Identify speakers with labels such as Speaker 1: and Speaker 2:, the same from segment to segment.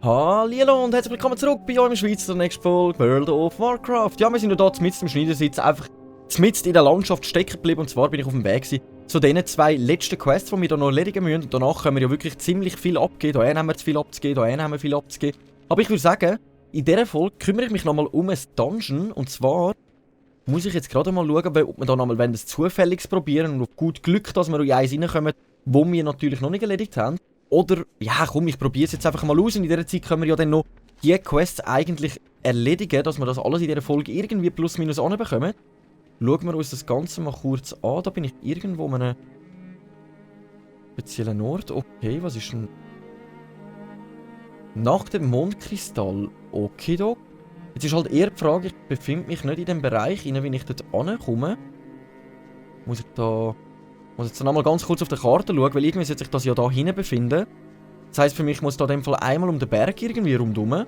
Speaker 1: Hallo und herzlich willkommen zurück bei eurem Schweizer nächsten Folge World of Warcraft. Ja, wir sind noch hier mitten im Schneidersitz, einfach mitten in der Landschaft stecken geblieben. Und zwar bin ich auf dem Weg zu diesen zwei letzten Quests, die wir hier noch erledigen müssen. Und danach können wir ja wirklich ziemlich viel abgeben. Hier haben wir zu viel abzugeben, hier haben wir viel abzugeben. Aber ich würde sagen, in dieser Folge kümmere ich mich nochmal um ein Dungeon. Und zwar muss ich jetzt gerade mal schauen, ob wir da nochmal ein Zufälliges probieren und auf gut Glück, dass wir in eins reinkommen, wo wir natürlich noch nicht erledigt haben. Oder, ja komm, ich probiere es jetzt einfach mal aus und in dieser Zeit können wir ja dann noch die Quests eigentlich erledigen, dass wir das alles in dieser Folge irgendwie plus minus anbekommen. Schauen wir uns das Ganze mal kurz an. Da bin ich irgendwo an einem speziellen Ort. Okay, was ist denn... Nach dem Mondkristall. Okay, da. Jetzt ist halt eher die Frage, ich befinde mich nicht in dem Bereich, wie ich dort ankomme. Muss ich jetzt noch mal ganz kurz auf der Karte schauen, weil irgendwie sollte sich das ja da hinten befinden. Das heisst, für mich ich muss da in dem Fall einmal um den Berg irgendwie rundherum.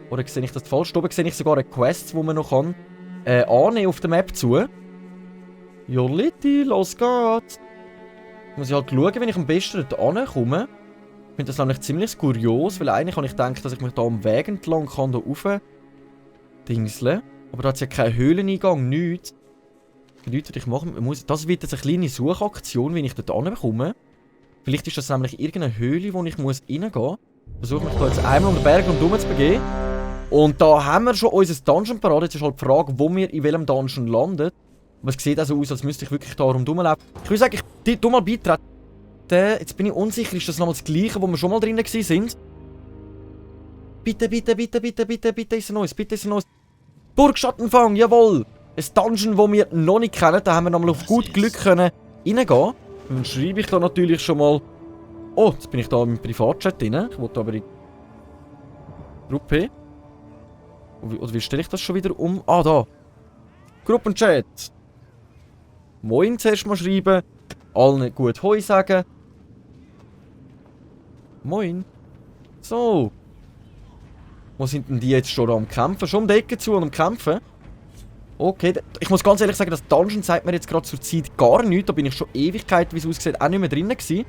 Speaker 1: Oder sehe ich das falsch? Da oben sehe ich sogar eine Quest, die man noch annehmen auf der Map zu. Joliti, los geht's! Muss ich halt schauen, wenn ich am besten dort ankomme. Ich finde das nämlich ziemlich kurios, weil eigentlich habe ich gedacht, dass ich mich da am Weg entlang kann, da rauf dingseln. Aber da hat es ja keinen Höhleneingang, nichts. Leute, was ich machen das wird jetzt eine kleine Suchaktion, wenn ich dort ankomme. Vielleicht ist das nämlich irgendeine Höhle, wo ich reingehen muss. Versuche mich da jetzt einmal um den Berg rundherum zu begeben. Und da haben wir schon unser Dungeon parat. Jetzt ist halt die Frage, wo wir in welchem Dungeon landen. Aber es sieht also aus, als müsste ich wirklich da rundherum laufen. Ich würde sagen, ich tu mal beitreten. Jetzt bin ich unsicher, ist das nochmal das gleiche, wo wir schon mal drin waren? Bitte, bitte, bitte, bitte, bitte, bitte ist ein neues, bitte ist ein neues. Burgschattenfang, jawohl! Ein Dungeon, das wir noch nicht kennen, da haben wir nochmal auf gut Glück reingehen können. Dann schreibe ich da natürlich schon mal... Oh, jetzt bin ich da im Privatchat drin. Ich wollte aber in die Gruppe. Oder wie stelle ich das schon wieder um? Ah, da. Gruppenchat. Moin zuerst mal schreiben. Allen gut Hoi sagen. Moin. So. Wo sind denn die jetzt schon am Kämpfen? Schon um die Ecke zu und am Kämpfen? Okay, ich muss ganz ehrlich sagen, das Dungeon zeigt mir jetzt gerade zur Zeit gar nichts. Da bin ich schon Ewigkeit, wie es aussieht, auch nicht mehr drin gewesen.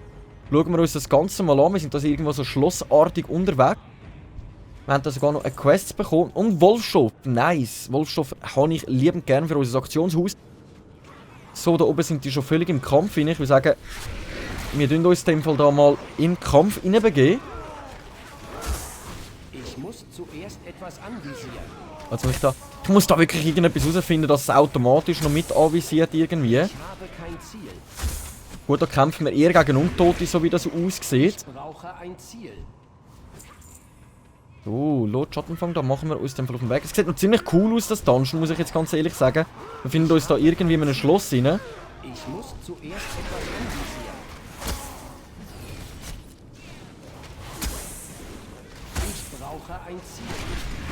Speaker 1: Schauen wir uns das Ganze mal an. Wir sind da irgendwo so schlossartig unterwegs. Wir haben da sogar noch eine Quest bekommen. Und Wolfsstoff, nice. Wolfsstoff habe ich liebend gern für unser Aktionshaus. So, da oben sind die schon völlig im Kampf rein. Ich würde sagen, wir tun uns in dem Fall da mal in den Kampf reinbegeben.
Speaker 2: Ich muss zuerst etwas anvisieren.
Speaker 1: Also ich muss da wirklich irgendetwas herausfinden, dass es automatisch noch mit anvisiert irgendwie.
Speaker 2: Ich habe kein Ziel.
Speaker 1: Gut, da kämpfen wir eher gegen Untote, so wie das aussieht.
Speaker 2: Ich brauche ein Ziel.
Speaker 1: So, Lord Schattenfang, da machen wir uns den Fall auf den Weg. Es sieht noch ziemlich cool aus, das Dungeon, muss ich jetzt ganz ehrlich sagen. Wir finden uns da irgendwie in einem Schloss rein.
Speaker 2: Ich muss zuerst etwas anvisieren. Ich brauche ein Ziel.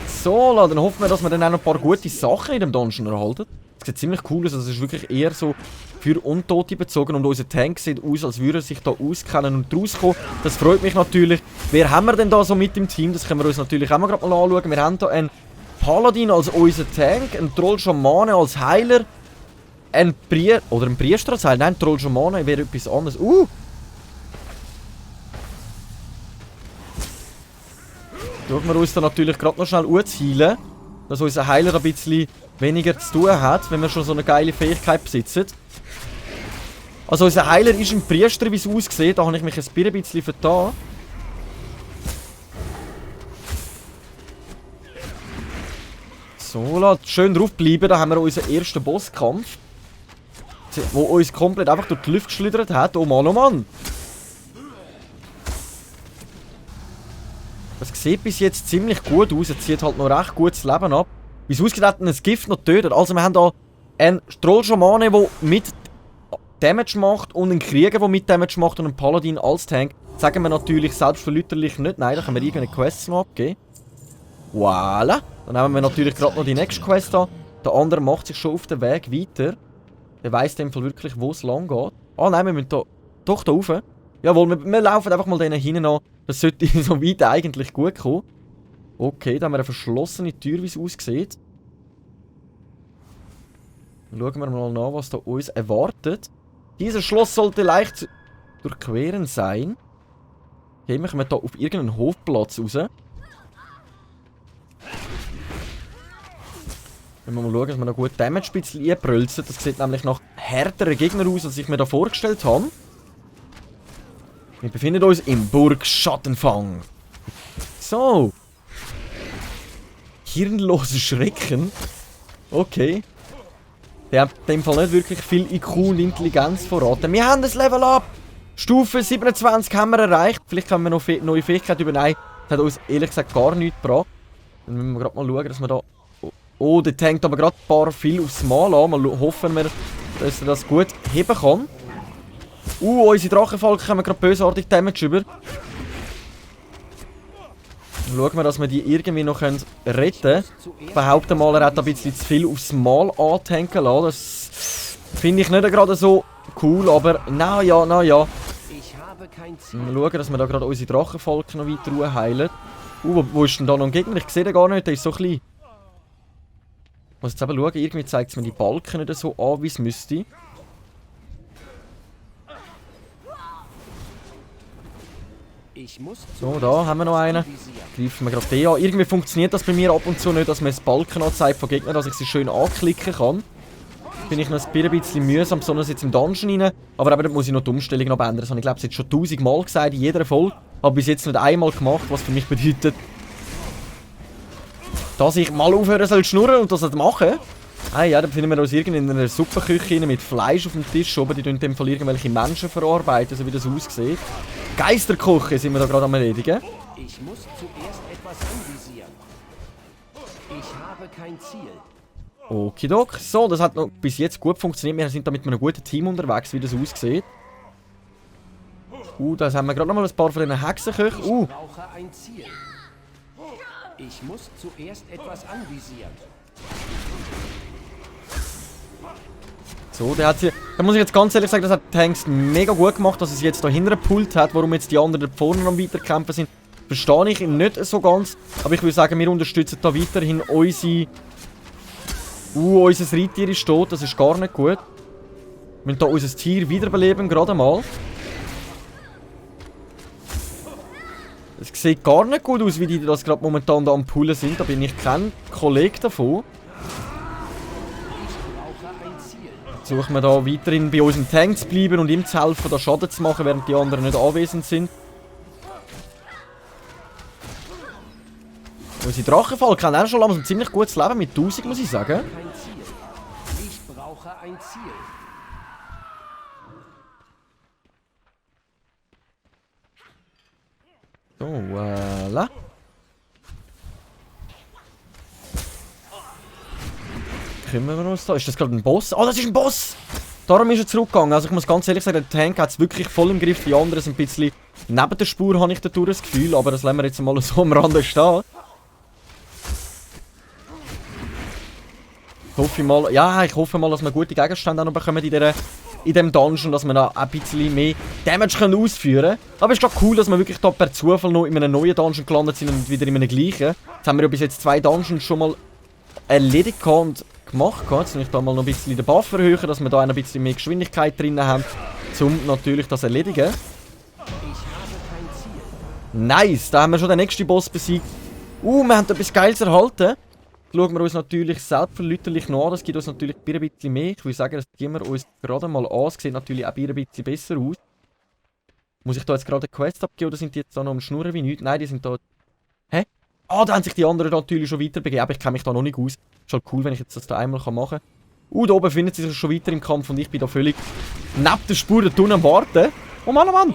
Speaker 1: So, dann hoffen wir, dass wir dann auch noch ein paar gute Sachen in dem Dungeon erhalten. Es sieht ziemlich cool aus, also es ist wirklich eher so für Untote bezogen und unser Tank sieht aus, als würde er sich da auskennen und rauskommen. Das freut mich natürlich. Wer haben wir denn da so mit im Team? Das können wir uns natürlich auch mal gerade mal anschauen. Wir haben da einen Paladin als unser Tank, einen Troll-Schamane als Heiler, einen Priester als Heiler. Nein, Troll-Schamane wäre etwas anderes. Schauen wir uns da natürlich gerade noch schnell anzuheilen, dass unser Heiler ein bisschen weniger zu tun hat, wenn wir schon so eine geile Fähigkeit besitzen. Also unser Heiler ist ein Priester, wie es aussieht. Da habe ich mich ein bisschen vertan. So, lasst schön drauf bleiben. Da haben wir unseren ersten Bosskampf. Wo uns komplett einfach durch die Luft geschlittert hat. Oh Mann, oh Mann. Das sieht bis jetzt ziemlich gut aus. Er zieht halt noch recht gutes Leben ab. Wie es aussieht, hat ein Gift noch tötet. Also wir haben hier einen Troll-Schamane, der mit Damage macht und einen Krieger, der mit Damage macht und einen Paladin als Tank. Sagen wir natürlich selbstverlüterlich nicht. Nein, da können wir irgendeine Quest noch abgeben. Voilà. Dann nehmen wir natürlich gerade noch die nächste Quest an. Der andere macht sich schon auf den Weg weiter. Der weiss in dem Fall wirklich, wo es lang geht. Ah nein, wir müssen da... Doch, da rauf. Jawohl, wir laufen einfach mal denen hinten an. Das sollte so weit eigentlich gut kommen. Okay, da haben wir eine verschlossene Tür, wie es aussieht. Schauen wir mal nach, was da uns erwartet. Dieses Schloss sollte leicht zu durchqueren sein. Okay, wir kommen hier auf irgendeinen Hofplatz raus. Wenn wir mal schauen, dass wir noch gut Damage ein bisschen einbrülzen. Das sieht nämlich nach härteren Gegnern aus, als ich mir da vorgestellt habe. Wir befinden uns im Burg Schattenfang. So. Hirnlose Schrecken. Okay. Der hat in dem Fall nicht wirklich viel IQ und Intelligenz verraten. Wir haben das Level Up! Stufe 27 haben wir erreicht. Vielleicht können wir noch neue Fähigkeiten übernehmen. Das hat uns ehrlich gesagt gar nichts gebracht. Dann müssen wir gerade mal schauen, dass wir da... Oh, der tankt aber gerade ein paar viel aufs Mal an. Mal hoffen wir, dass er das gut heben kann. Unsere Drachenfalken haben gerade bösartig Damage über. Schauen wir, dass wir die irgendwie noch retten können. Ich behaupte mal, er hat ein bisschen zu viel aufs Mal antanken lassen. Das finde ich nicht gerade so cool, aber naja.
Speaker 2: Ich habe kein Ziel.
Speaker 1: Wir schauen, dass wir da gerade unsere Drachenfalken noch weiter heilen. Wo ist denn da noch ein Gegner? Ich sehe den gar nicht, der ist so klein. Ich muss jetzt eben schauen, irgendwie zeigt es mir die Balken nicht so an, wie es müsste.
Speaker 2: Ich muss
Speaker 1: So, da haben wir noch einen. Greifen wir gerade den an. Irgendwie funktioniert das bei mir ab und zu nicht, dass man das Balken anzeigt von Gegnern, dass ich sie schön anklicken kann. Bin ich noch ein bisschen mühsam, besonders jetzt im Dungeon rein. Aber eben, da muss ich noch die Umstellung noch ändern. Das habe ich glaube ich jetzt schon 1000 Mal gesagt in jeder Folge. Habe bis jetzt nicht einmal gemacht, was für mich bedeutet, dass ich mal aufhören soll zu schnurren und das nicht machen. Ah ja, da befinden wir uns irgendwie in einer Suppenküche mit Fleisch auf dem Tisch oben. Die tun in dem Fall irgendwelche Menschen verarbeiten, so wie das aussieht. Geisterkoche sind wir da gerade am erledigen.
Speaker 2: Ich muss zuerst etwas anvisieren. Ich habe kein Ziel.
Speaker 1: Okidok. So, das hat noch bis jetzt gut funktioniert. Wir sind da mit einem guten Team unterwegs, wie das aussieht. Da haben wir gerade noch mal ein paar von diesen Hexenköchen.
Speaker 2: Ich brauche ein Ziel. Ich muss zuerst etwas anvisieren.
Speaker 1: So, der hat sie. Da muss ich jetzt ganz ehrlich sagen, das hat Tanks mega gut gemacht, dass er sie jetzt da hinten gepult hat, warum jetzt die anderen da vorne am weiterkämpfen sind. Verstehe ich nicht so ganz. Aber ich würde sagen, wir unterstützen da weiterhin unsere. Unser Reittier ist tot, das ist gar nicht gut. Wir müssen da unser Tier wiederbeleben, gerade mal. Es sieht gar nicht gut aus, wie die das gerade momentan da am Pullen sind. Da bin ich kein Kollege davon. Versuchen wir da weiterhin bei unserem Tank zu bleiben und ihm zu helfen, da Schaden zu machen, während die anderen nicht anwesend sind. Unsere Drachenfalken haben auch schon langsam ein ziemlich gutes Leben mit 1000, muss ich sagen.
Speaker 2: Kein Ziel. Ich brauche ein Ziel.
Speaker 1: So, voilà. Kümmern wir uns da? Ist das gerade ein Boss? Oh, das ist ein Boss! Darum ist er zurückgegangen. Also ich muss ganz ehrlich sagen, der Tank hat es wirklich voll im Griff. Die anderen sind ein bisschen neben der Spur, habe ich dadurch das Gefühl. Aber das lassen wir jetzt mal so am Rande stehen. Ich hoffe mal, dass wir gute Gegenstände auch noch bekommen in dem Dungeon, dass wir da ein bisschen mehr Damage ausführen können. Aber es ist gerade cool, dass wir wirklich da per Zufall noch in einem neuen Dungeon gelandet sind und wieder in einem gleichen. Jetzt haben wir ja bis jetzt 2 Dungeons schon mal erledigt und gemacht. Jetzt will ich da mal noch ein bisschen den Buff erhöhen, dass wir da ein bisschen mehr Geschwindigkeit drin haben, um natürlich das erledigen.
Speaker 2: Ich habe kein Ziel.
Speaker 1: Nice, da haben wir schon den nächsten Boss besiegt. Wir haben etwas Geiles erhalten. Schauen wir uns natürlich selbstverlüterlich noch an. Das gibt uns natürlich ein bisschen mehr. Ich würde sagen, das gehen wir uns gerade mal an. Es sieht natürlich auch ein bisschen besser aus. Muss ich da jetzt gerade eine Quest abgeben oder sind die jetzt da noch am Schnurren wie nichts? Nein, die sind da... Hä? Da haben sich die anderen natürlich schon weiterbegeben. Aber ich kenne mich da noch nicht aus. Ist halt cool, wenn ich jetzt das da einmal machen kann. Da oben befindet sie sich schon weiter im Kampf und ich bin da völlig neben der Spur da unten am Warten. Oh Mann, oh Mann!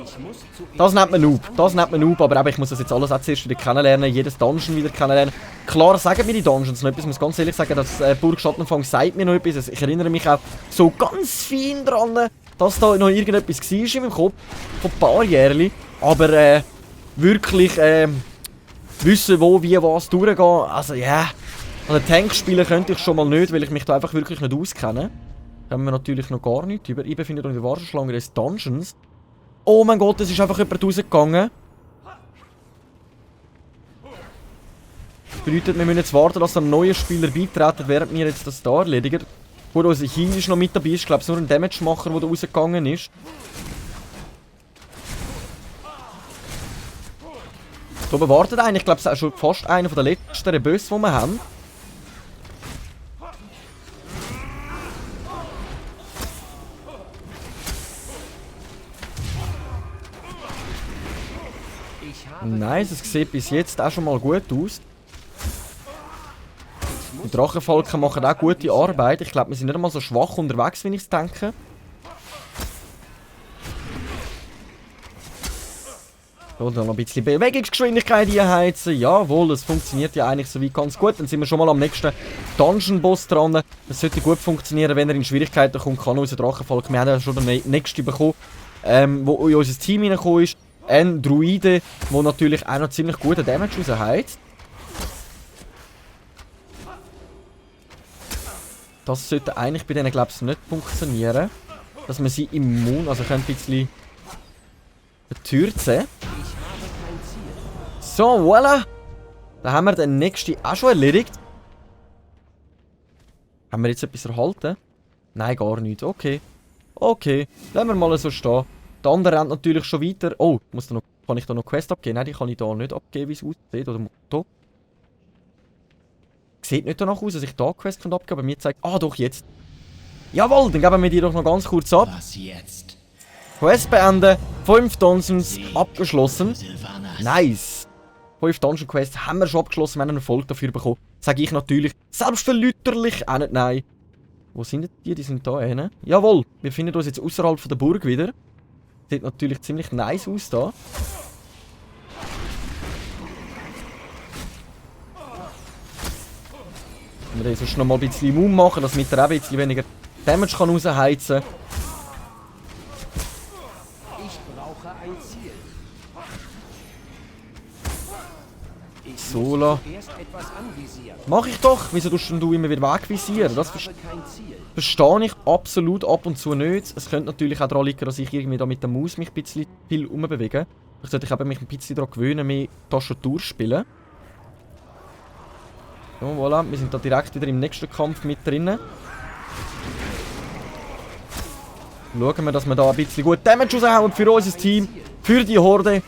Speaker 1: Das nennt man Noob. Das nennt man Noob, aber eben, ich muss das jetzt alles auch zuerst wieder kennenlernen, jedes Dungeon wieder kennenlernen. Klar sagen mir die Dungeons noch etwas, ich muss ganz ehrlich sagen, das Burg Schattenfang sagt mir noch etwas. Ich erinnere mich auch so ganz fein dran, dass da noch irgendetwas war in meinem Kopf, vor ein paar Jahren. Aber wirklich wissen, wo, wie, was durchgehen, also ja. Yeah. Also Tank spielen könnte ich schon mal nicht, weil ich mich da einfach wirklich nicht auskenne. Da haben wir natürlich noch gar nichts über. Ich befinde mich in der Warteschlange des Dungeons. Oh mein Gott, es ist einfach jemand rausgegangen. Das bedeutet, wir müssen jetzt warten, dass ein neuer Spieler beitreten, während wir jetzt das da erledigen. Gut, unser Heal ist noch mit dabei. Ich glaube, es ist nur ein Damage-Macher, der da rausgegangen ist. Da oben wartet einer. Ich glaube, es ist auch schon fast einer der letzten Bosse, die wir haben. Nice, es sieht bis jetzt auch schon mal gut aus. Die Drachenfalken machen auch gute Arbeit. Ich glaube, wir sind nicht einmal so schwach unterwegs, wie ich es denke. So, dann noch ein bisschen Bewegungsgeschwindigkeit einheizen. Jawohl, das funktioniert ja eigentlich soweit ganz gut. Dann sind wir schon mal am nächsten Dungeon-Boss dran. Das sollte gut funktionieren, wenn er in Schwierigkeiten kommt, kann unser Drachenfalk. Wir haben ja schon den nächsten bekommen, wo in unser Team reingekommen ist. Ein Druide, der natürlich auch noch ziemlich guten Damage rausheizt. Das sollte eigentlich bei denen, glaube ich, nicht funktionieren. Dass man sie immun, also ein bisschen betürzen. So, voilà. Dann haben wir den nächsten auch schon erledigt. Haben wir jetzt etwas erhalten? Nein, gar nicht. Okay. Okay, lassen wir mal so stehen. Der andere rennt natürlich schon weiter. Oh, kann ich da noch Quest abgeben? Nein, die kann ich da nicht abgeben, wie es aussieht. Oder da. Sieht nicht danach aus, dass ich da Quest abgeben kann, aber mir zeigt... Ah, doch, jetzt. Jawohl, dann geben wir die doch noch ganz kurz ab.
Speaker 3: Was jetzt?
Speaker 1: Quest beenden. 5 Dungeons abgeschlossen. Nice. 5 Dungeon Quests haben wir schon abgeschlossen. Wir haben einen Erfolg dafür bekommen. Sage ich natürlich selbstverlüterlich auch nicht nein. Wo sind die? Die sind da hinten. Jawohl, wir finden uns jetzt außerhalb der Burg wieder. Sieht natürlich ziemlich nice aus da. Wir müssen sonst noch mal ein bisschen immun machen, damit er auch ein bisschen weniger Damage kann rausheizen kann.
Speaker 2: Ich brauche ein Ziel. Ich
Speaker 1: Sola.
Speaker 2: muss zuerst etwas anvisieren.
Speaker 1: Mach ich doch! Wieso tust du immer wieder wegvisieren? Das
Speaker 2: Ich habe kein Ziel.
Speaker 1: verstehe ich absolut ab und zu nicht. Es könnte natürlich auch daran liegen, dass ich irgendwie da mit der Maus mich ein bisschen viel umbewege. Ich sollte mich ein bisschen daran gewöhnen, mehr Tastatur zu spielen. So, voilà. Wir sind da direkt wieder im nächsten Kampf mit drinnen. Schauen wir, dass wir da ein bisschen gut Damage raushauen für unser Team, für die Horde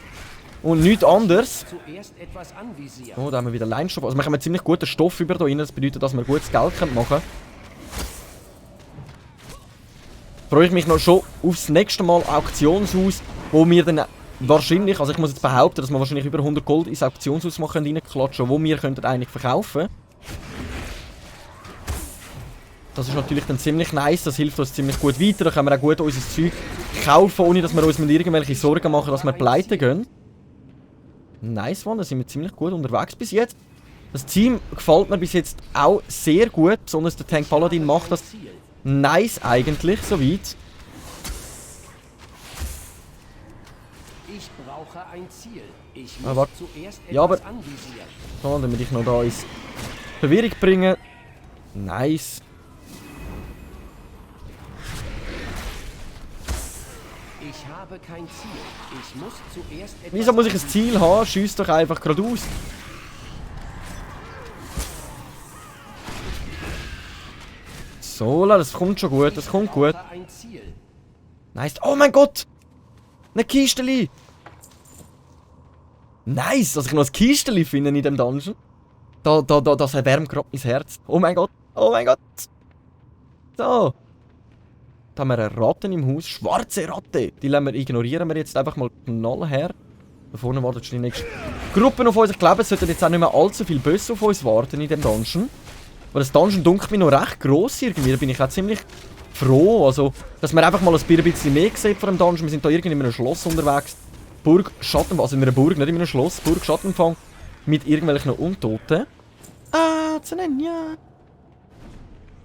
Speaker 1: und nichts anderes.
Speaker 2: Zuerst etwas anvisieren.
Speaker 1: Oh, da haben wir wieder Leinstoff. Also wir haben ziemlich guten Stoff über da rein. Das bedeutet, dass wir gutes Geld machen können. Freue ich mich noch schon aufs nächste Mal Auktionshaus, wo wir dann wahrscheinlich, also ich muss jetzt behaupten, dass wir wahrscheinlich über 100 Gold ins Auktionshaus machen reinklatschen, wo wir könnten eigentlich verkaufen. Das ist natürlich dann ziemlich nice, das hilft uns ziemlich gut weiter. Da können wir auch gut unser Zeug kaufen, ohne dass wir uns mit irgendwelche Sorgen machen, dass wir pleite gehen. Nice one, da sind wir ziemlich gut unterwegs bis jetzt. Das Team gefällt mir bis jetzt auch sehr gut, besonders der Tank Paladin macht das nice eigentlich, soweit.
Speaker 2: Ich brauche ein Ziel. Ich
Speaker 1: Ah,
Speaker 2: muss
Speaker 1: warte.
Speaker 2: zuerst
Speaker 1: Ja, aber-
Speaker 2: etwas anvisieren.
Speaker 1: So, damit ich noch da ins Verwirrung bringen. Nice.
Speaker 2: Ich habe kein Ziel. Ich muss zuerst etwas
Speaker 1: Wieso muss ich ein
Speaker 2: anvisieren.
Speaker 1: Ziel haben? Schieß doch einfach geradeaus. So, das kommt schon gut, das kommt gut.
Speaker 2: Ich brauche ein Ziel.
Speaker 1: Nice. Oh mein Gott! Eine Kisteli! Nice, dass ich noch ein Kisteli finde in dem Dungeon. Das erwärmt gerade mein Herz. Oh mein Gott, oh mein Gott. So. Da haben wir eine Ratte im Haus. Schwarze Ratte. Die ignorieren wir jetzt einfach mal knallher. Da vorne wartet schon die nächste Gruppe auf uns. Ich glaube, es sollten jetzt auch nicht mehr allzu viele Bösse auf uns warten in dem Dungeon. Aber das Dungeon dunkelt mir noch recht gross irgendwie. Da bin ich auch ziemlich froh. Also, dass man einfach mal ein bisschen mehr sieht von dem Dungeon. Wir sind da irgendwie in einem Schloss unterwegs. Burg Schattenfang. Also in einer Burg, nicht in einem Schloss. Burg Schattenfang. Mit irgendwelchen Untoten. Ah, Zanenja.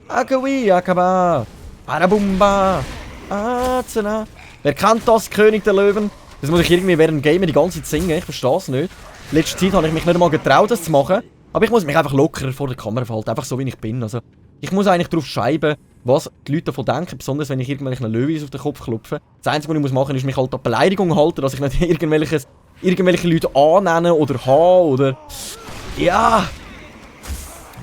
Speaker 1: Akawi, Akaba. Arabumba. Ah, Zana. Wer kennt das, König der Löwen? Das muss ich irgendwie während dem Game die ganze Zeit singen. Ich verstehe es nicht. Letzte Zeit habe ich mich nicht einmal getraut, das zu machen. Aber ich muss mich einfach lockerer vor der Kamera verhalten. Einfach so, wie ich bin. Also, ich muss eigentlich darauf schreiben, was die Leute davon denken. Besonders, wenn ich irgendwelchen Löwis auf den Kopf klopfe. Das Einzige, was ich machen muss, ist mich halt an Beleidigung halten, dass ich nicht irgendwelche Leute annennen oder haben oder... Ja...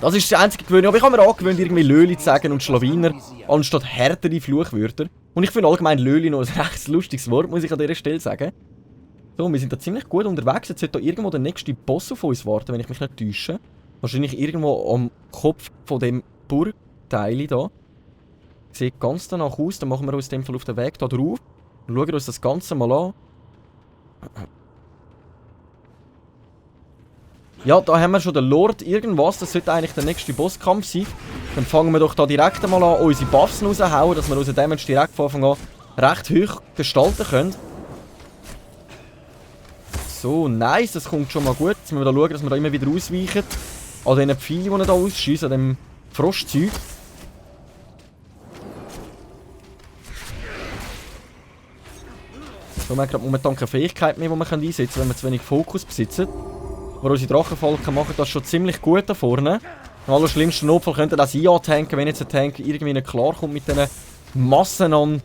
Speaker 1: Das ist das einzige Gewöhnung. Aber ich habe mir angewöhnt, irgendwie Löli zu sagen und Schlawiner, anstatt härtere Fluchwörter. Und ich finde allgemein Löli noch ein recht lustiges Wort, muss ich an dieser Stelle sagen. So, wir sind da ziemlich gut unterwegs. Jetzt sollte da irgendwo der nächste Boss auf uns warten, wenn ich mich nicht täusche. Wahrscheinlich irgendwo am Kopf von dem Burgteil da. Sieht ganz danach aus. Dann machen wir uns in dem Fall auf den Weg da drauf. Und schauen uns das Ganze mal an. Ja, da haben wir schon den Lord irgendwas. Das sollte eigentlich der nächste Bosskampf sein. Dann fangen wir doch da direkt mal an, unsere Buffs rauszuhauen, dass wir unseren Damage direkt von Anfang an recht hoch gestalten können. So, nice, das kommt schon mal gut. Jetzt müssen wir da schauen, dass wir da immer wieder ausweichen. An diesen Pfeilen, die er da ausschießt, an dem Frostzeug. So, wir haben gerade momentan keine Fähigkeit mehr, die wir einsetzen können, wenn wir zu wenig Fokus besitzen. Aber unsere Drachenfalken machen das schon ziemlich gut da vorne. Im allerschlimmsten Notfall könnte das tanken, wenn jetzt ein Tank irgendwie nicht klarkommt mit diesen Massen an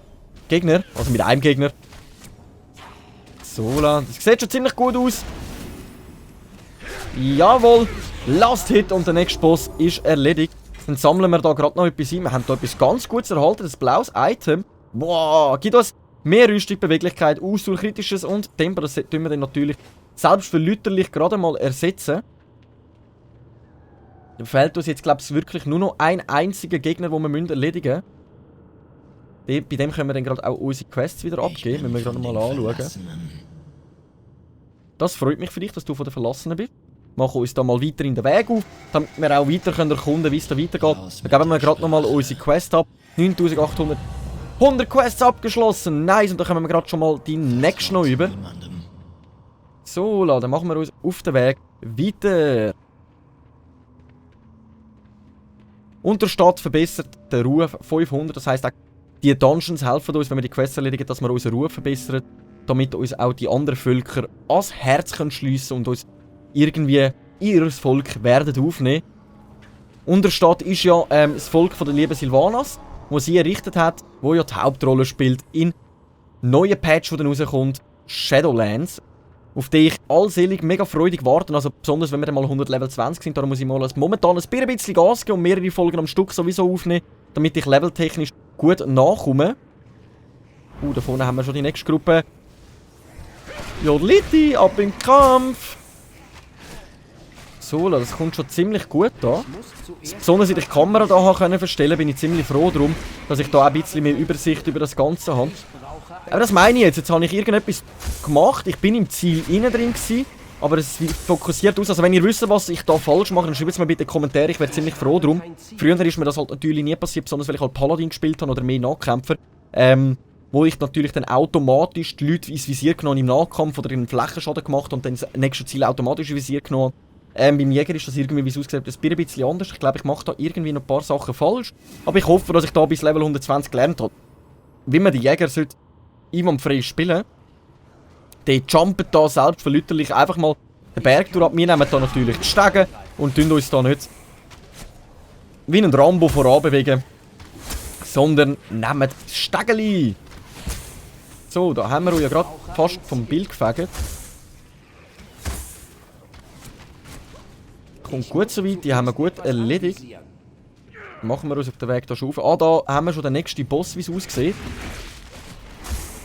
Speaker 1: Gegnern. Also mit einem Gegner. So, das sieht schon ziemlich gut aus. Jawohl, Last Hit und der nächste Boss ist erledigt. Dann sammeln wir da gerade noch etwas ein. Wir haben da etwas ganz Gutes erhalten, ein blaues Item. Wow, gibt uns mehr Rüstung, Beweglichkeit, Ausdauer, Kritisches und Temper. Das tun wir dann natürlich selbstverlüterlich gerade mal ersetzen. Dann fehlt uns jetzt, glaube ich, wirklich nur noch ein einziger Gegner, den wir erledigen müssen. Bei dem können wir dann gerade auch unsere Quests wieder abgeben, wenn wir gerade mal anschauen. Das freut mich für dich, dass du von den Verlassenen bist. Wir machen uns da mal weiter in den Weg auf, damit wir auch weiter erkunden können, wie es da weitergeht. Dann geben wir gerade noch mal unsere Quest ab. 9800 100 Quests abgeschlossen. Nice, und dann kommen wir gerade schon mal die nächste noch über. So, dann machen wir uns auf den Weg weiter. Und der Stadt verbessert den Ruf 500. Das heisst, auch die Dungeons helfen uns, wenn wir die Quests erledigen, dass wir unseren Ruf verbessern. Damit uns auch die anderen Völker ans Herz schliessen und uns irgendwie ihr Volk werden aufnehmen. Und der Stadt ist ja das Volk von der lieben Sylvanas, wo sie errichtet hat, wo ja die Hauptrolle spielt in neuen Patch, der dann rauskommt, Shadowlands. Auf die ich allselig mega freudig warte, also besonders wenn wir dann mal 100 Level 20 sind, da muss ich mal momentan ein bisschen Gas geben und mehrere Folgen am Stück sowieso aufnehmen, damit ich leveltechnisch gut nachkomme. Da vorne haben wir schon die nächste Gruppe. Jodliti, ab im Kampf! So, das kommt schon ziemlich gut da. Besonders, seit ich die Kamera da verstellen konnte, bin ich ziemlich froh darum, dass ich da auch ein bisschen mehr Übersicht über das Ganze habe. Aber das meine ich jetzt. Jetzt habe ich irgendetwas gemacht. Ich bin im Ziel innen drin gewesen, aber es fokussiert aus. Also wenn ihr wisst, was ich da falsch mache, dann schreibt es mir bitte in die Kommentare. Ich wäre ziemlich froh drum. Früher ist mir das halt natürlich nie passiert, besonders weil ich halt Paladin gespielt habe oder mehr Nahkämpfer. Wo ich natürlich dann automatisch die Leute ins Visier genommen im Nahkampf oder in Flächenschaden gemacht und dann das nächste Ziel automatisch ins Visier genommen. Beim Jäger ist das irgendwie, wie es aussieht, ein bisschen anders. Ich glaube, ich mache da irgendwie noch ein paar Sachen falsch. Aber ich hoffe, dass ich da bis Level 120 gelernt habe. Wie man die Jäger sollte einwandfrei spielen. Die jumpen da selbstverlüterlich einfach mal den Berg durch ab. Wir nehmen da natürlich die Stege und tun uns da nicht wie ein Rambo voranbewegen, sondern nehmen die Stegeli. So, da haben wir uns ja gerade fast vom Bild gefegt. Kommt gut so weit, die haben wir gut erledigt. Machen wir uns auf den Weg da schon auf. Da haben wir schon den nächsten Boss, wie es aussieht.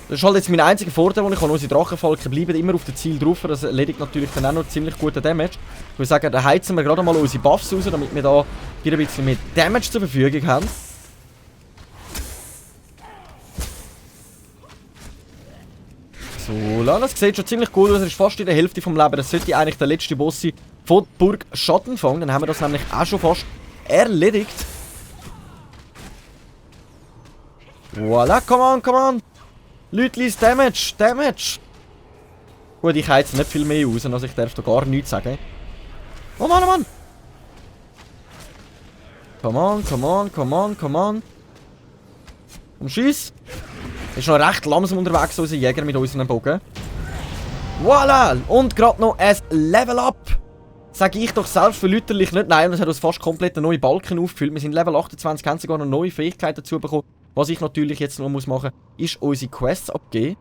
Speaker 1: Das ist halt jetzt mein einziger Vorteil, den ich habe. Unsere Drachenfalken bleiben immer auf dem Ziel drauf. Das erledigt natürlich dann auch noch ziemlich guten Damage. Ich würde sagen, da heizen wir gerade mal unsere Buffs raus, damit wir da wieder ein bisschen mehr Damage zur Verfügung haben. So, das sieht schon ziemlich gut aus. Das ist fast in der Hälfte vom Leben. Das sollte eigentlich der letzte Boss sein von Burg Schattenfang. Dann haben wir das nämlich auch schon fast erledigt. Voilà, come on. Leutlis, Damage. Gut, ich heize nicht viel mehr aus, also ich darf da gar nichts sagen. Oh Mann. Come on. Und schieß. Ist noch recht langsam unterwegs, unser Jäger mit unseren Bogen. Voilà! Und gerade noch ein Level Up. Sage ich doch selbstverlüterlich nicht. Nein, das hat uns fast komplett neue Balken aufgefüllt. Wir sind Level 28, haben sogar noch neue Fähigkeiten dazu bekommen. Was ich natürlich jetzt noch machen muss, ist unsere Quests abgeben.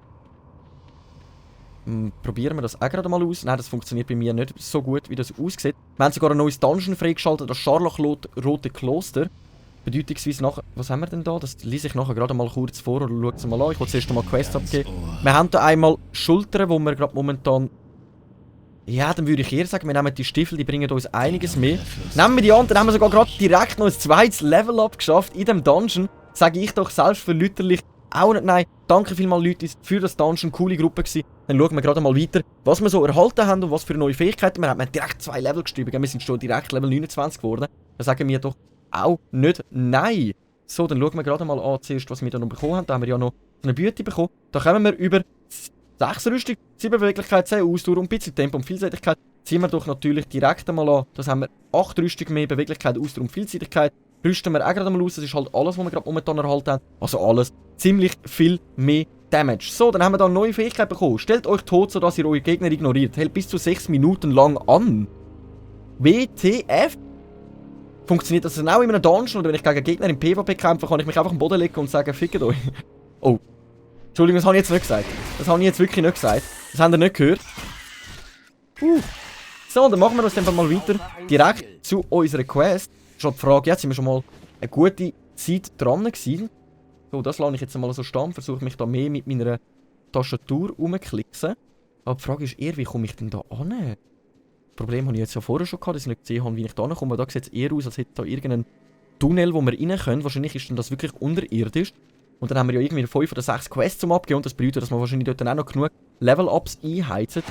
Speaker 1: probieren wir das auch gerade mal aus. Nein, das funktioniert bei mir nicht so gut, wie das aussieht. Wir haben sogar ein neues Dungeon freigeschaltet, das Scharlachrote Kloster. Bedeutungsweise nachher... Was haben wir denn da? Das lese ich nachher gerade mal kurz vor oder schaue es mal an. Ich will zuerst mal Quest abgeben. Wir haben da einmal Schultern, wo wir gerade momentan... Ja, dann würde ich eher sagen, wir nehmen die Stiefel, die bringen uns einiges mehr. Nehmen wir die an, dann haben wir sogar gerade direkt noch ein zweites Level-Up geschafft in dem Dungeon. Sage ich doch selbstverlüterlich auch nicht nein. Danke vielmals Leute für das Dungeon, coole Gruppe gewesen. Dann schauen wir gerade mal weiter, was wir so erhalten haben und was für neue Fähigkeiten wir haben. Wir haben direkt 2 Level geschrieben, wir sind schon direkt Level 29 geworden. Da sagen wir doch auch nicht nein. So, dann schauen wir gerade mal an, zuerst, was wir da noch bekommen haben. Da haben wir ja noch eine Beauty bekommen. Da kommen wir über 6 Rüstung, 7 Beweglichkeit, 10 Ausdauer und ein bisschen Tempo und Vielseitigkeit. Ziehen wir doch natürlich direkt einmal an. Das haben wir 8 Rüstung mehr, Beweglichkeit, Ausdauer und Vielseitigkeit. Rüsten wir auch gerade mal aus. Das ist halt alles, was wir gerade momentan erhalten haben. Also alles. Ziemlich viel mehr Damage. So, dann haben wir da eine neue Fähigkeit bekommen. Stellt euch tot, sodass ihr eure Gegner ignoriert. Hält bis zu 6 Minuten lang an. WTF? Funktioniert das dann auch in einem Dungeon? Oder wenn ich gegen Gegner im PvP kämpfe, kann ich mich einfach am Boden legen und sagen, fickt euch. Oh. Entschuldigung, das habe ich jetzt nicht gesagt. Das habe ich jetzt wirklich nicht gesagt. Das habt ihr nicht gehört. So, dann machen wir uns einfach mal weiter. Direkt zu unserer Quest. Schon die Frage, jetzt sind wir schon mal eine gute Zeit dran gewesen. So, das lasse ich jetzt mal so stehen. Versuche mich da mehr mit meiner Tastatur rumzuklicken. Aber die Frage ist eher, wie komme ich denn da an? Das Problem habe ich jetzt ja vorher schon gehabt, dass ich nicht gesehen habe, wie ich da komme. Da sieht es eher aus, als hätte da irgendeinen Tunnel, wo wir rein können. Wahrscheinlich ist dann das wirklich unterirdisch. Und dann haben wir ja irgendwie 5 oder 6 Quests zum Abgeben. Und das bedeutet, dass wir wahrscheinlich dort dann auch noch genug Level-Ups einheizen.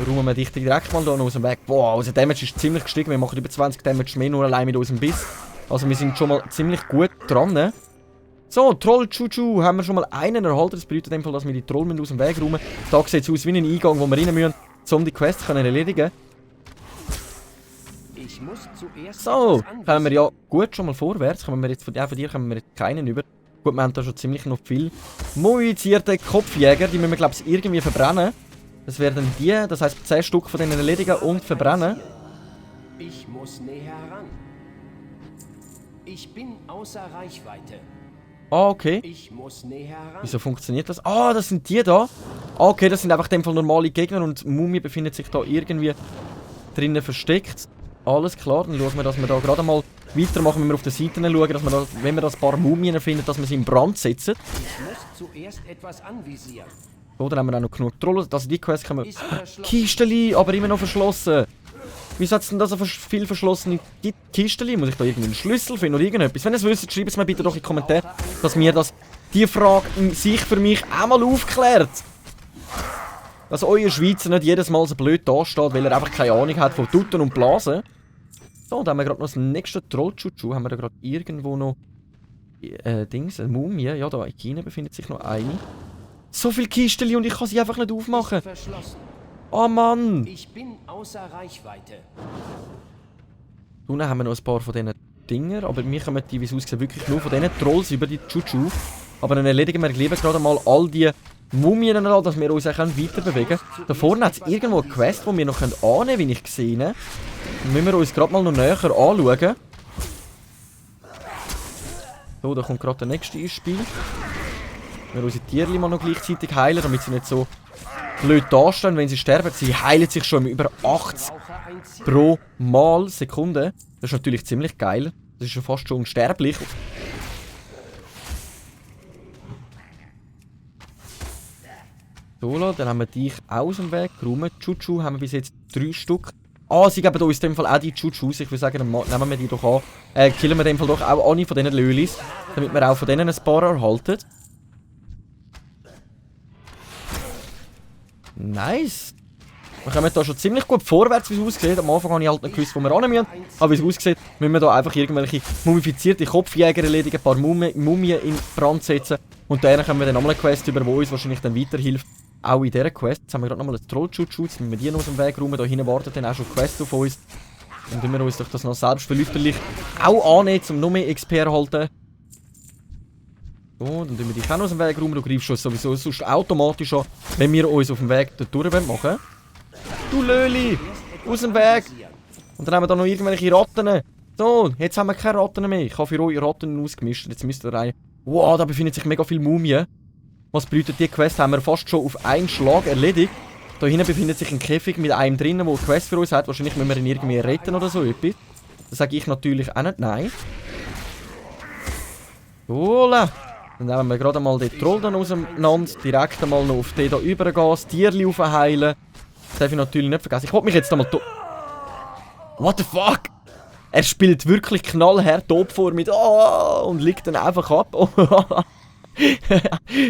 Speaker 1: Räumen wir dich direkt mal da aus dem Weg. Boah, unser Damage ist ziemlich gestiegen. Wir machen über 20 Damage mehr, nur allein mit unserem Biss. Also wir sind schon mal ziemlich gut dran. So, Troll-Chuchu haben wir schon mal einen erhalten. Das bedeutet in dem Fall, dass wir die Troll aus dem Weg räumen. Da sieht es aus wie ein Eingang, wo wir rein müssen, um die Quest zu erledigen. So, kommen wir ja gut schon mal vorwärts. Von dir kommen wir jetzt keinen über. Gut, wir haben da schon ziemlich noch viel mumifizierte Kopfjäger. Die müssen wir, glaube ich, irgendwie verbrennen. Das werden die, das heisst 10 Stück von denen erledigen und verbrennen.
Speaker 2: Ich muss näher ran. Ich bin außer Reichweite.
Speaker 1: Ah, okay.
Speaker 2: Ich muss näher ran.
Speaker 1: Wieso funktioniert das? Ah, das sind die da. Ah, okay, das sind einfach in dem Fall normale Gegner und Mumie befindet sich da irgendwie drinnen versteckt. Alles klar, dann schauen wir, dass wir da gerade mal weitermachen, wenn wir auf der Seite schauen, dass wir da, wenn wir das paar Mumien finden, dass wir sie in Brand setzen.
Speaker 2: Ich muss zuerst etwas anvisieren.
Speaker 1: So, dann haben wir auch noch genug Trollen. Also die Quest können wir... Kisteli, aber immer noch verschlossen. Wieso hat es denn da so viel verschlossene Kisteli? Muss ich da irgendeinen Schlüssel finden oder irgendetwas? Wenn ihr es wisst, schreibt es mir bitte doch in die Kommentare, dass mir die Frage sich für mich auch mal aufklärt. Dass euer Schweizer nicht jedes Mal so blöd dasteht, weil er einfach keine Ahnung hat von Tutten und Blasen. So, dann haben wir gerade noch das nächste Troll-Chuchu. Haben wir da gerade irgendwo noch... Dings, eine Mumie. Ja, da in China befindet sich noch eine. So viele Kisteli und ich kann sie einfach nicht aufmachen. Oh Mann!
Speaker 2: Ich bin außer Reichweite.
Speaker 1: Unten haben wir noch ein paar von diesen Dinger, aber mir kommen die, wie es aussieht, wirklich nur von diesen Trolls über die Chuchu. Aber dann erledigen wir lieber gerade mal all die Mumien, dass wir uns auch weiter bewegen können. Da vorne hat es irgendwo eine Quest, die wir noch annehmen können, wie ich gesehen habe. Dann müssen wir uns gerade mal noch näher anschauen. So, da kommt gerade der nächste ins Spiel. Wir unsere Tierli mal noch gleichzeitig heilen, damit sie nicht so blöd dastehen, wenn sie sterben. Sie heilen sich schon über 80 pro Mal Sekunde. Das ist natürlich ziemlich geil. Das ist ja fast schon unsterblich. So, dann haben wir dich aus dem Weg geräumt. Chuchu haben wir bis jetzt 3 Stück. Ah, sie geben uns in dem Fall auch die Chuchus. Ich würde sagen, dann nehmen wir die doch an. Killen wir in dem Fall doch auch eine von diesen Lölis, damit wir auch von denen ein paar erhalten. Nice. Wir kommen da schon ziemlich gut vorwärts, wie es aussieht. Am Anfang habe ich halt nicht gewusst, wo wir ran müssen. Aber wie es aussieht, müssen wir da einfach irgendwelche mumifizierte Kopfjäger erledigen, ein paar Mumien in Brand setzen. Und dann können wir dann nochmal eine Quest über, die uns wahrscheinlich dann weiterhilft. Auch in dieser Quest. Jetzt haben wir gerade nochmal einen Troll-Chuchu, jetzt müssen wir die noch aus dem Weg räumen. Da hinten wartet dann auch schon Quest auf uns. Und wir uns doch das noch selbstverlüsterlich auch annehmen, um noch mehr XP erhalten. So, dann tun wir dich auch noch aus dem Weg räumen. Du greifst schon sowieso sonst automatisch an, wenn wir uns auf dem Weg dort durch machen. Du Löli! Aus dem Weg! Und dann haben wir da noch irgendwelche Ratten. So, jetzt haben wir keine Ratten mehr. Ich habe für euch Ratten ausgemischt. Jetzt müsst ihr rein. Wow, da befindet sich mega viel Mumien. Was bedeutet, die Quest haben wir fast schon auf einen Schlag erledigt. Da hinten befindet sich ein Käfig mit einem drinnen, der Quest für uns hat. Wahrscheinlich müssen wir ihn irgendwie retten oder so etwas. Da sage ich natürlich auch nicht nein. Cool. Dann nehmen wir gerade mal den Troll dann auseinander. Direkt einmal noch auf den hier übergehen. Das Tierli aufheilen. Das darf ich natürlich nicht vergessen. Ich wollte mich jetzt einmal... What the fuck? Er spielt wirklich knallhart top vor mit und liegt dann einfach ab.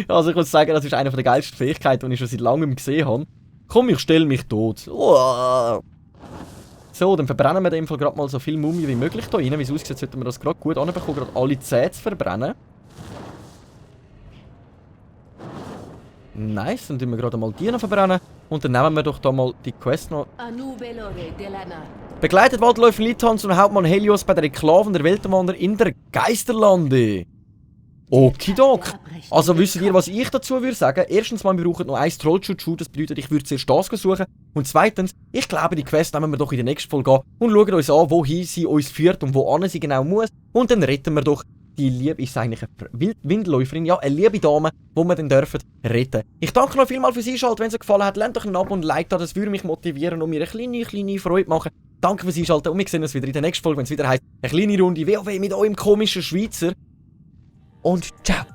Speaker 1: Also ich muss sagen, das ist eine der geilsten Fähigkeiten, die ich schon seit langem gesehen habe. Komm, ich stelle mich tot. So, dann verbrennen wir in dem Fall gerade mal so viel Mumie wie möglich hier rein. Wie es aussieht, sollten wir das gerade gut anbekommen, gerade alle Zähne zu verbrennen. Nice, dann tun wir gerade mal die noch verbrennen. Und dann nehmen wir doch da mal die Quest noch. Begleitet Waldläufer Lithans und Hauptmann Helios bei der Enklaven der Weltenwanderer in der Geisterlande. Okidok. Also wisst ihr, was ich dazu würde sagen? Erstens mal, wir brauchen noch ein Trollschutzschuh, das bedeutet, ich würde zuerst das suchen. Und zweitens, ich glaube, die Quest nehmen wir doch in der nächsten Folge an und schauen uns an, wohin sie uns führt und wo sie genau muss. Und dann retten wir doch die liebe, ist eigentlich eine Windläuferin, ja, eine liebe Dame, die wir dann dürfen retten. Ich danke noch vielmals fürs Einschalten, wenn es euch gefallen hat. Lasst doch ein Abo und ein Like da, das würde mich motivieren und mir eine kleine Freude machen. Danke fürs Einschalten und wir sehen uns wieder in der nächsten Folge, wenn es wieder heisst, eine kleine Runde WoW mit eurem komischen Schweizer. Und ciao!